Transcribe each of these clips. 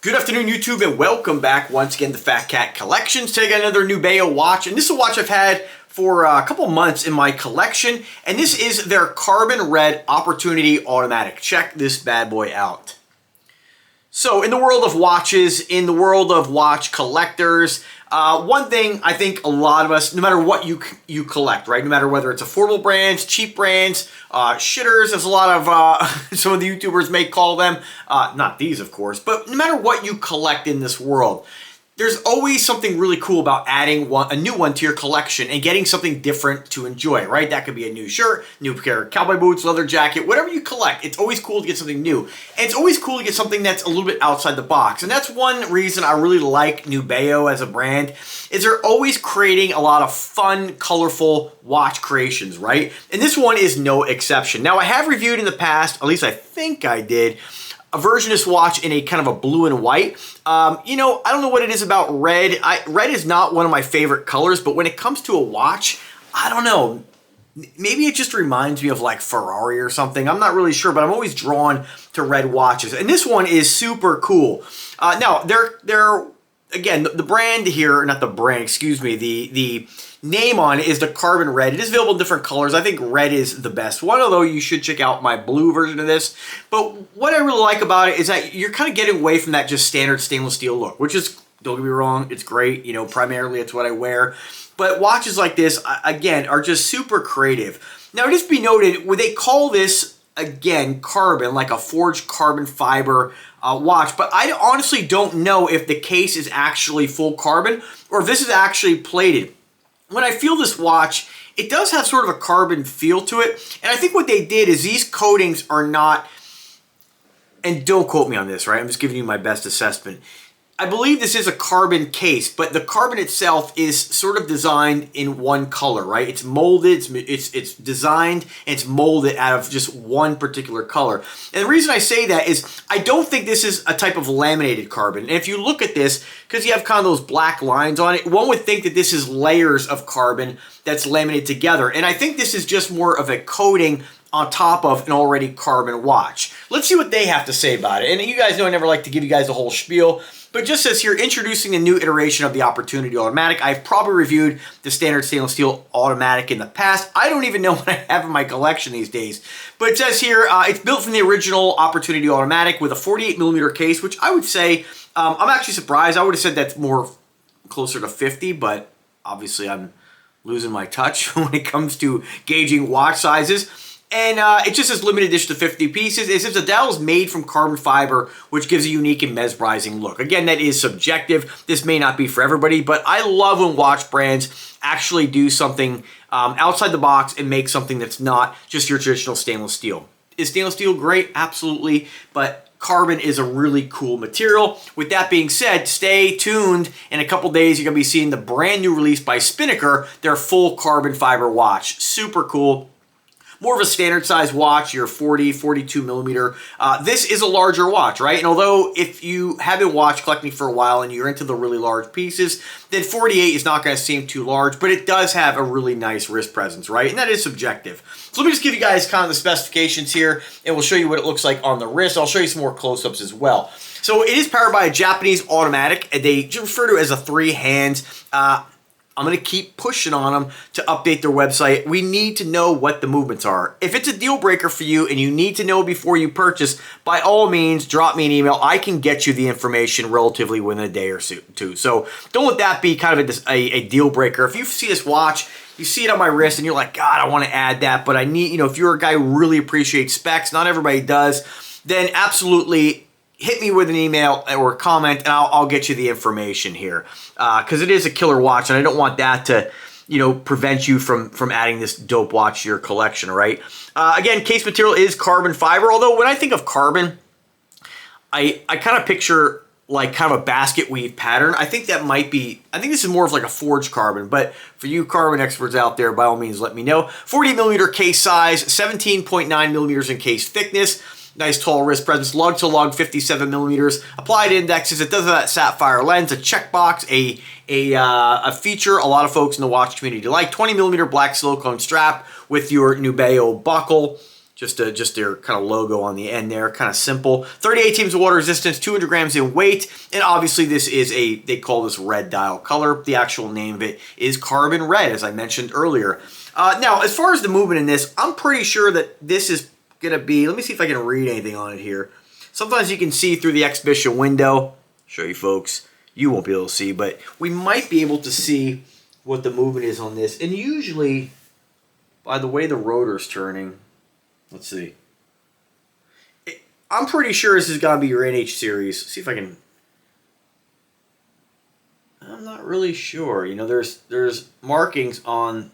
Good afternoon, YouTube, and welcome back once again to Phatkat Collections. Today I got another Nubeo watch, and this is a watch I've had for a couple months in my collection, and this is their Carbon Red Opportunity Automatic. Check this bad boy out. So in the world of watches, in the world of watch collectors, one thing I think a lot of us, no matter what you collect, right? No matter whether it's affordable brands, cheap brands, shitters, as a lot of some of the YouTubers may call them, not these of course, but no matter what you collect in this world, there's always something really cool about adding a new one to your collection and getting something different to enjoy, right? That could be a new shirt, new pair of cowboy boots, leather jacket, whatever you collect. It's always cool to get something new. And it's always cool to get something that's a little bit outside the box. And that's one reason I really like Nubeo as a brand, is they're always creating a lot of fun, colorful watch creations, right? And this one is no exception. Now, I have reviewed in the past, at least I think I did, a version of this watch in a kind of a blue and white. You know, I don't know what it is about red. Red is not one of my favorite colors, but when it comes to a watch, I don't know. Maybe it just reminds me of like Ferrari or something. I'm not really sure, but I'm always drawn to red watches. And this one is super cool. Now, they're again, the brand here, not the brand, excuse me, the name on it is the Carbon Red. It is available in different colors. I think red is the best one, although you should check out my blue version of this. But what I really like about it is that you're kind of getting away from that just standard stainless steel look, which is, don't get me wrong, it's great. You know, primarily it's what I wear. But watches like this, again, are just super creative. Now, just be noted, when they call this, again, carbon, like a forged carbon fiber watch, but I honestly don't know if the case is actually full carbon or if this is actually plated. When I feel this watch, it does have sort of a carbon feel to it, and I think what they did is these coatings are not, and don't quote me on this, right? I'm just giving you my best assessment. I believe this is a carbon case, but the carbon itself is sort of designed in one color, right? It's molded, it's designed, and it's molded out of just one particular color. And the reason I say that is I don't think this is a type of laminated carbon. And if you look at this, because you have kind of those black lines on it, one would think that this is layers of carbon that's laminated together. And I think this is just more of a coating on top of an already carbon watch. Let's see what they have to say about it. And you guys know I never like to give you guys a whole spiel, but it just says here, introducing a new iteration of the Opportunity Automatic. I've probably reviewed the standard stainless steel automatic in the past. I don't even know what I have in my collection these days. But it says here, it's built from the original Opportunity Automatic with a 48mm case, which I would say, I'm actually surprised. I would have said that's more closer to 50, but obviously I'm losing my touch when it comes to gauging watch sizes. And it just says limited edition to 50 pieces. It says the dial is made from carbon fiber, which gives a unique and mesmerizing look. Again, that is subjective. This may not be for everybody, but I love when watch brands actually do something outside the box and make something that's not just your traditional stainless steel. Is stainless steel great? Absolutely, but carbon is a really cool material. With that being said, stay tuned. In a couple days, you're going to be seeing the brand new release by Spinnaker, their full carbon fiber watch. Super cool. More of a standard size watch, your 40, 42 millimeter. This is a larger watch, right? And although if you have been watch collecting for a while and you're into the really large pieces, then 48 is not going to seem too large, but it does have a really nice wrist presence, right? And that is subjective. So let me just give you guys kind of the specifications here, and we'll show you what it looks like on the wrist. I'll show you some more close-ups as well. So it is powered by a Japanese automatic, and they refer to it as a 3-hands. I'm going to keep pushing on them to update their website. We need to know what the movements are. If it's a deal breaker for you and you need to know before you purchase, by all means, drop me an email. I can get you the information relatively within a day or two. So don't let that be kind of a deal breaker. If you see this watch, you see it on my wrist and you're like, God, I want to add that, but I need, you know, if you're a guy who really appreciates specs, not everybody does, then absolutely hit me with an email or a comment, and I'll get you the information here. Because it is a killer watch, and I don't want that to, you know, prevent you from adding this dope watch to your collection, right? Again, case material is carbon fiber, although when I think of carbon, I kind of picture like kind of a basket weave pattern. I think that might be, I think this is more of like a forged carbon, but for you carbon experts out there, by all means, let me know. 40mm case size, 17.9mm in case thickness. Nice tall wrist presence, lug to lug, 57mm. Applied indexes. It does have that sapphire lens, a checkbox, a feature a lot of folks in the watch community like. 20mm black silicone strap with your Nubeo buckle. Just their kind of logo on the end there, kind of simple. 38 teams of water resistance, 200 grams in weight, and obviously this is they call this red dial color. The actual name of it is carbon red, as I mentioned earlier. Now, as far as the movement in this, I'm pretty sure that this is going to be, let me see if I can read anything on it here. Sometimes you can see through the exhibition window. Show you folks. You won't be able to see, but we might be able to see what the movement is on this. And usually, by the way the rotor's turning, let's see. I'm pretty sure this is going to be your NH series. See if I can. I'm not really sure. You know, there's markings on.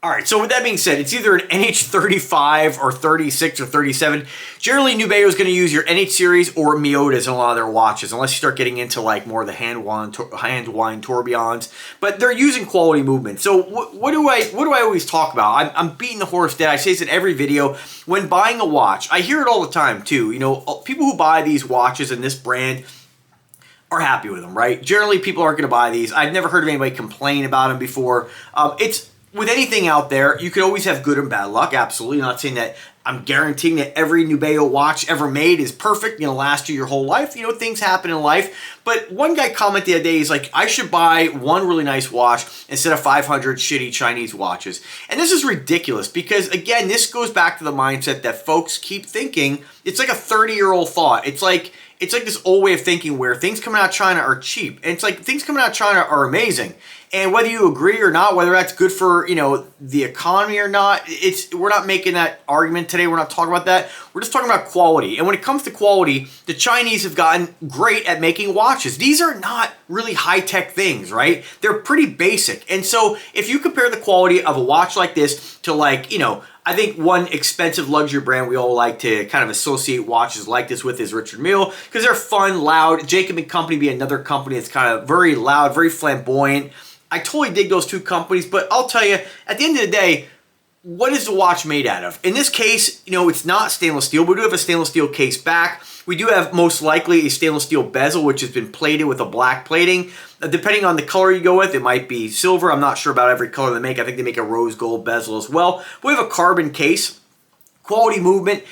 All right, so with that being said, it's either an NH35 or 36 or 37. Generally, Nubeo is going to use your NH series or Miyotas in a lot of their watches, unless you start getting into like more of the hand wind tourbillons. But they're using quality movement. So what do I always talk about? I'm beating the horse dead. I say this in every video. When buying a watch, I hear it all the time too. You know, people who buy these watches and this brand are happy with them, right? Generally, people aren't going to buy these. I've never heard of anybody complain about them before. With anything out there, you could always have good and bad luck. Absolutely. I'm not saying that I'm guaranteeing that every Nubeo watch ever made is perfect, you know, last you your whole life. You know, things happen in life. But one guy commented the other day, he's like, I should buy one really nice watch instead of 500 shitty Chinese watches. And this is ridiculous because, again, this goes back to the mindset that folks keep thinking. It's like a 30-year-old thought. It's like this old way of thinking where things coming out of China are cheap. And it's like things coming out of China are amazing. And whether you agree or not, whether that's good for, you know, the economy or not, we're not making that argument today. We're not talking about that. We're just talking about quality. And when it comes to quality, the Chinese have gotten great at making watches. These are not really high-tech things, right? They're pretty basic. And so if you compare the quality of a watch like this to, like, you know, I think one expensive luxury brand we all like to kind of associate watches like this with is Richard Mille, because they're fun, loud. Jacob & Company be another company that's kind of very loud, very flamboyant. I totally dig those two companies, but I'll tell you, at the end of the day, what is the watch made out of? In this case, you know, it's not stainless steel. We do have a stainless steel case back. We do have most likely a stainless steel bezel, which has been plated with a black plating. Depending on the color you go with, it might be silver. I'm not sure about every color they make. I think they make a rose gold bezel as well. We have a carbon case, quality movement.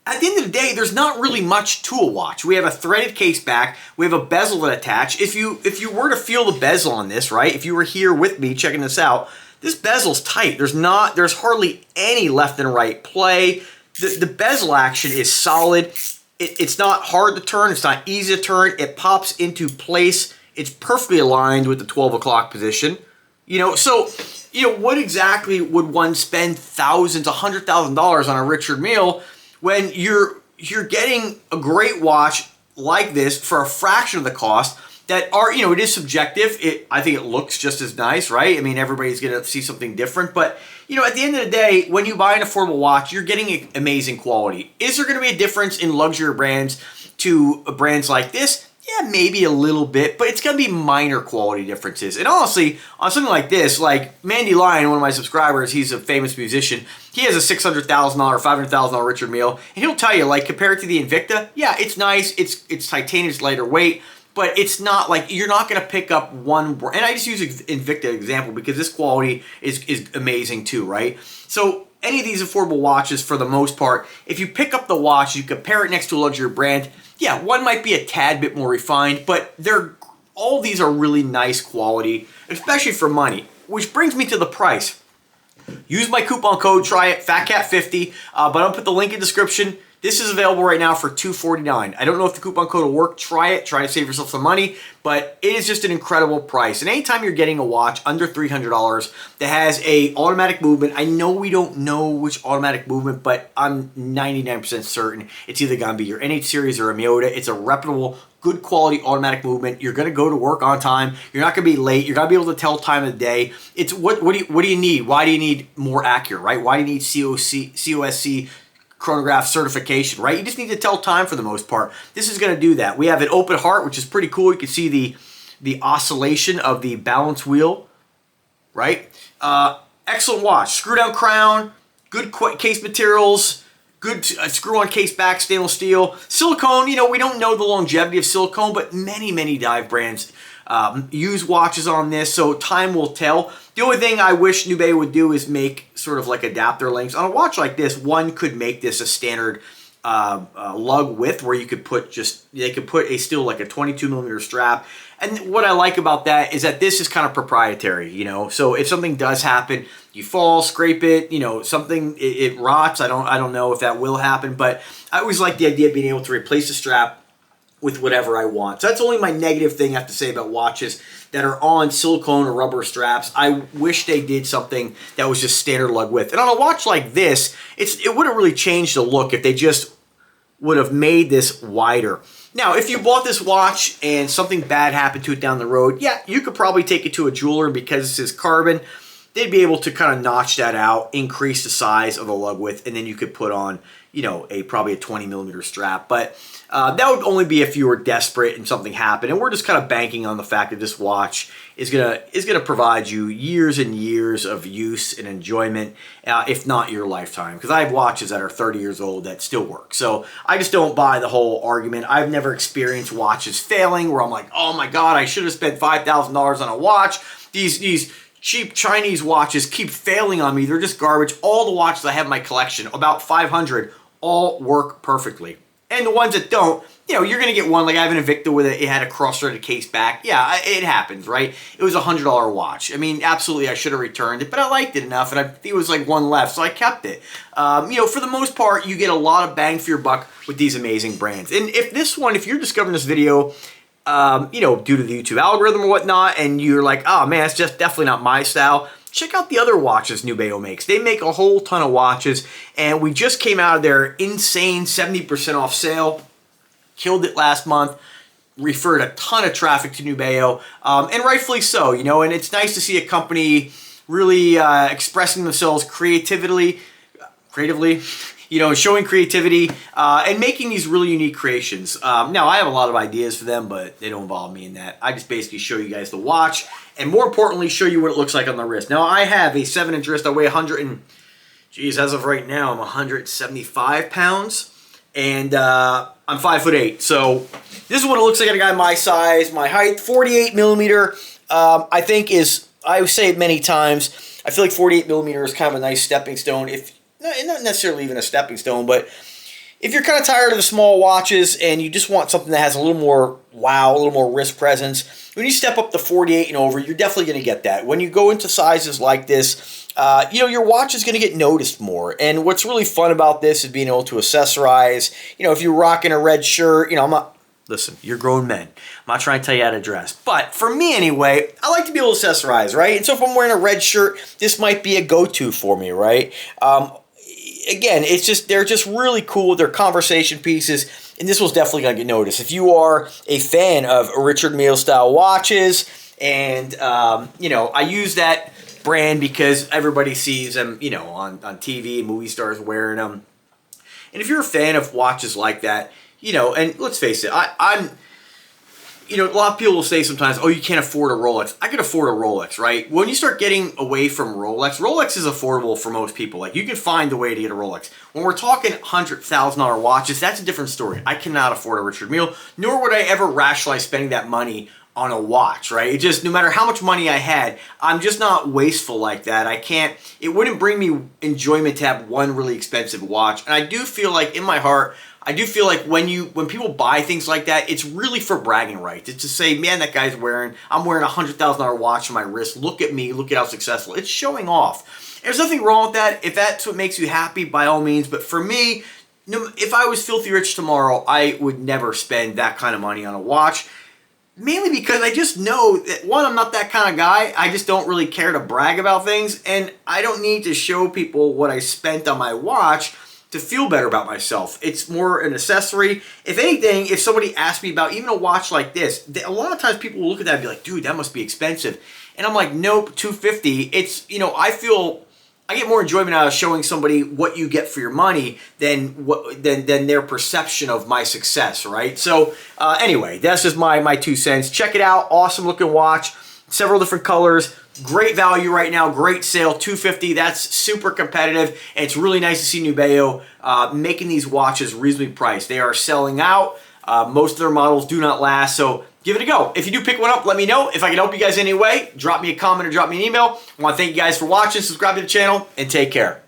At the end of the day, there's not really much to a watch. We have a threaded case back. We have a bezel that attach. If you were to feel the bezel on this, right? If you were here with me checking this out, this bezel's tight. There's hardly any left and right play. The bezel action is solid. It's not hard to turn. It's not easy to turn. It pops into place. It's perfectly aligned with the 12 o'clock position. You know, so, you know, what exactly would one spend thousands, $100,000 on a Richard Mille when you're getting a great watch like this for a fraction of the cost that are, you know, it is subjective. I think it looks just as nice, right? I mean, everybody's going to see something different. But, you know, at the end of the day, when you buy an affordable watch, you're getting amazing quality. Is there going to be a difference in luxury brands to brands like this? Yeah, maybe a little bit, but it's going to be minor quality differences. And honestly, on something like this, like Mandy Lyon, one of my subscribers, he's a famous musician. He has a $600,000, $500,000 Richard Mille, and he'll tell you, like, compared to the Invicta, yeah, it's nice, it's titanium, it's lighter weight, but it's not like, you're not going to pick up one, and I just use Invicta example because this quality is amazing too, right? So any of these affordable watches, for the most part, if you pick up the watch, you compare it next to a luxury brand, yeah, one might be a tad bit more refined, but all these are really nice quality, especially for money. Which brings me to the price. Use my coupon code, try it, PHATKAT50, but I'll put the link in the description. This is available right now for $249. I don't know if the coupon code will work. Try it. Try to save yourself some money, but it is just an incredible price. And anytime you're getting a watch under $300 that has a automatic movement, I know we don't know which automatic movement, but I'm 99% certain it's either going to be your NH series or a Miyota. It's a reputable, good quality automatic movement. You're going to go to work on time. You're not going to be late. You're going to be able to tell time of the day. It's what do you need? Why do you need more accurate, right? Why do you need COSC chronograph certification, right? You just need to tell time for the most part. This is going to do that. We have an open heart, which is pretty cool. You can see the oscillation of the balance wheel, right? Excellent watch. Screw down crown, good case materials, good screw on case back, stainless steel. Silicone, you know, we don't know the longevity of silicone, but many dive brands use watches on this, so time will tell. The only thing I wish Nubeo would do is make sort of like adapter links. On a watch like this, one could make this a standard lug width where you could put they could put still like a 22 millimeter strap. And what I like about that is that this is kind of proprietary, you know. So if something does happen, you fall, scrape it, you know, something it rots. I don't know if that will happen, but I always like the idea of being able to replace the strap with whatever I want. So that's only my negative thing I have to say about watches that are on silicone or rubber straps. I wish they did something that was just standard lug width. And on a watch like this, it wouldn't really change the look if they just would have made this wider. Now, if you bought this watch and something bad happened to it down the road, yeah, you could probably take it to a jeweler, because this is carbon. They'd be able to kind of notch that out, increase the size of the lug width, and then you could put on, you know, probably a 20 millimeter strap. But that would only be if you were desperate and something happened. And we're just kind of banking on the fact that this watch is gonna provide you years and years of use and enjoyment, if not your lifetime. Because I have watches that are 30 years old that still work. So I just don't buy the whole argument. I've never experienced watches failing where I'm like, oh my God, I should have spent $5,000 on a watch. These cheap Chinese watches keep failing on me. They're just garbage. All the watches I have in my collection, about 500, all work perfectly. And the ones that don't, you know, you're going to get one. Like I have an Invicta with it had a cross-threaded case back. Yeah, it happens, right? It was a $100 watch. I mean, absolutely, I should have returned it, but I liked it enough, and I think it was like one left, so I kept it. You know, for the most part, you get a lot of bang for your buck with these amazing brands. And if you're discovering this video, you know, due to the YouTube algorithm or whatnot, and you're like, oh man, it's just definitely not my style, check out the other watches Nubeo makes. They make a whole ton of watches, and we just came out of their insane 70% off sale. Killed it last month. Referred a ton of traffic to Nubeo, and rightfully so, you know, and it's nice to see a company really expressing themselves creatively, you know, showing creativity and making these really unique creations. Now, I have a lot of ideas for them, but they don't involve me in that. I just basically show you guys the watch, and more importantly, show you what it looks like on the wrist. Now, I have a 7-inch wrist. I weigh 100 and, geez, as of right now, I'm 175 pounds, and I'm 5'8". So this is what it looks like on a guy my size, my height. 48 millimeter, I think I say it many times, I feel like 48 millimeter is kind of a nice stepping stone. Not necessarily even a stepping stone, but if you're kind of tired of the small watches and you just want something that has a little more wow, a little more wrist presence, when you step up to 48 and over, you're definitely going to get that. When you go into sizes like this, you know, your watch is going to get noticed more. And what's really fun about this is being able to accessorize. You know, if you're rocking a red shirt, you know, listen, you're grown men. I'm not trying to tell you how to dress. But for me anyway, I like to be able to accessorize, right? And so if I'm wearing a red shirt, this might be a go-to for me, right? Again, they're just really cool. They're conversation pieces, and this was definitely going to get noticed. If you are a fan of Richard Mille style watches, and you know, I use that brand because everybody sees them, you know, on TV, movie stars wearing them. And if you're a fan of watches like that, you know, and let's face it, I'm you know, a lot of people will say sometimes, oh, you can't afford a Rolex. I could afford a Rolex, right? When you start getting away from Rolex is affordable for most people. Like, you can find a way to get a Rolex. When we're talking $100,000 watches, that's a different story. I cannot afford a Richard Mille, nor would I ever rationalize spending that money on a watch, right? It just, no matter how much money I had, I'm just not wasteful like that. It wouldn't bring me enjoyment to have one really expensive watch. And I do feel like, in my heart, I do feel like when people buy things like that, it's really for bragging rights. It's to say, man, that guy's I'm wearing a $100,000 watch on my wrist. Look at me. Look at how successful. It's showing off. There's nothing wrong with that. If that's what makes you happy, by all means. But for me, if I was filthy rich tomorrow, I would never spend that kind of money on a watch. Mainly because I just know that, one, I'm not that kind of guy. I just don't really care to brag about things. And I don't need to show people what I spent on my watch to feel better about myself. It's more an accessory. If anything, if somebody asked me about even a watch like this, a lot of times people will look at that and be like, dude, that must be expensive. And I'm like, nope, $250. It's, you know, I get more enjoyment out of showing somebody what you get for your money than their perception of my success, right? So anyway, that's just my 2 cents. Check it out. Awesome looking watch. Several different colors. Great value right now. Great sale. $250. That's super competitive. And it's really nice to see Nubeo making these watches reasonably priced. They are selling out. Most of their models do not last, so give it a go. If you do pick one up, let me know. If I can help you guys in any way, drop me a comment or drop me an email. I want to thank you guys for watching, subscribe to the channel, and take care.